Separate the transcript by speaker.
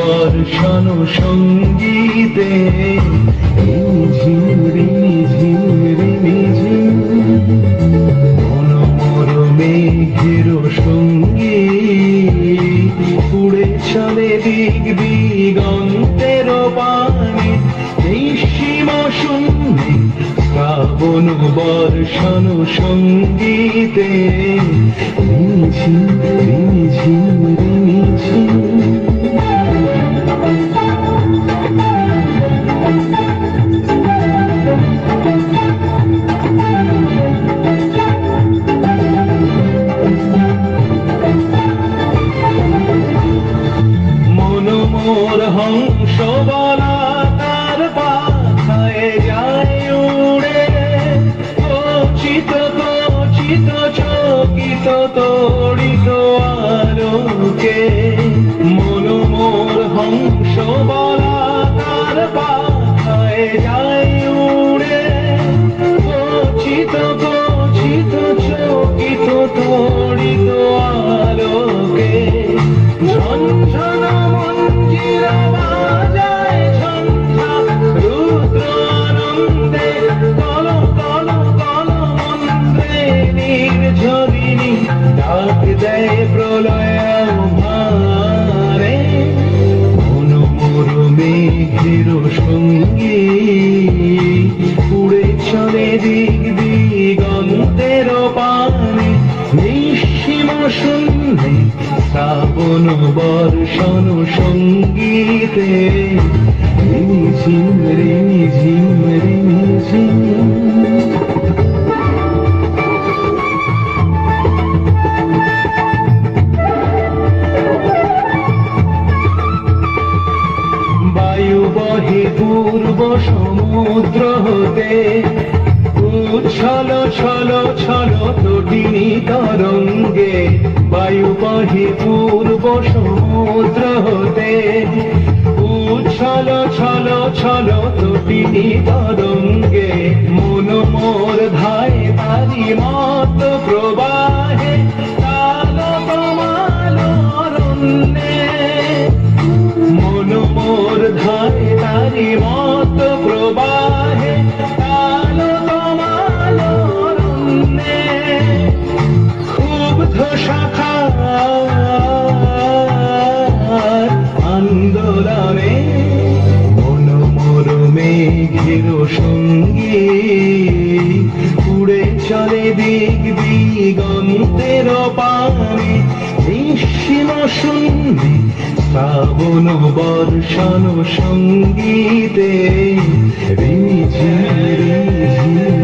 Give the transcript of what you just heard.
Speaker 1: বর্ষণ সঙ্গীতে ঝিম রিমি ঝিম রিমি ঝিম মনোমর মেঘের সঙ্গী উড়ে চলে দিক দিগন্তের পানে নিঃসীম শূন্যে শ্রাবণ বর্ষণ সঙ্গীতে রিমি ঝিম রিমি ঝিম রিমি ঝিম মোর হংস বলা তার পাথায় যায় উড়ে কচিত কচিত চকিত তড়িত আলোকে মোর হংস বলা তার পাথায় যায় উড়ে কচিত কচিত চকিত তড়িত আলোকে ঝনঝন মঞ্জিরা বাজায় ঝঞ্ঝা রুদ্র আনন্দে কল কল কল মন্ত্রে নির্ঝরিণী ডাক দেয় প্রলয় ভারে মনোমর মেঘের সঙ্গী উড়ে চলে দিক দিগন্তের পানে নিঃসীম শূন্যে শ্রাবণ বর্ষণ সঙ্গীতে রিমি ঝিম রিমি ঝিম রিমি ঝিম বায়ু বহে পূর্ব সমুদ্র হতে উচ্ছল ছল ছল তটিনী তরঙ্গে বায়ু বহে পূর্ব সমুদ্র হতে উচ্ছল ছল ছল তটিনী তরঙ্গে মন মোর ধায় তারি মত প্রবাহে তাল কমাল অরণ্যে মন মোর ধায় তারি মত প্রবাহে তাল কমাল অরণ্যে ক্ষুব্ধ শাখা আন্দোলনে মনোমর মেঘের সঙ্গী উড়ে চলে দিক দিগন্তের পানে নিঃসীম শূন্যে শ্রাবণ বর্ষণ সঙ্গীতে রিমি ঝিম রিমি ঝিম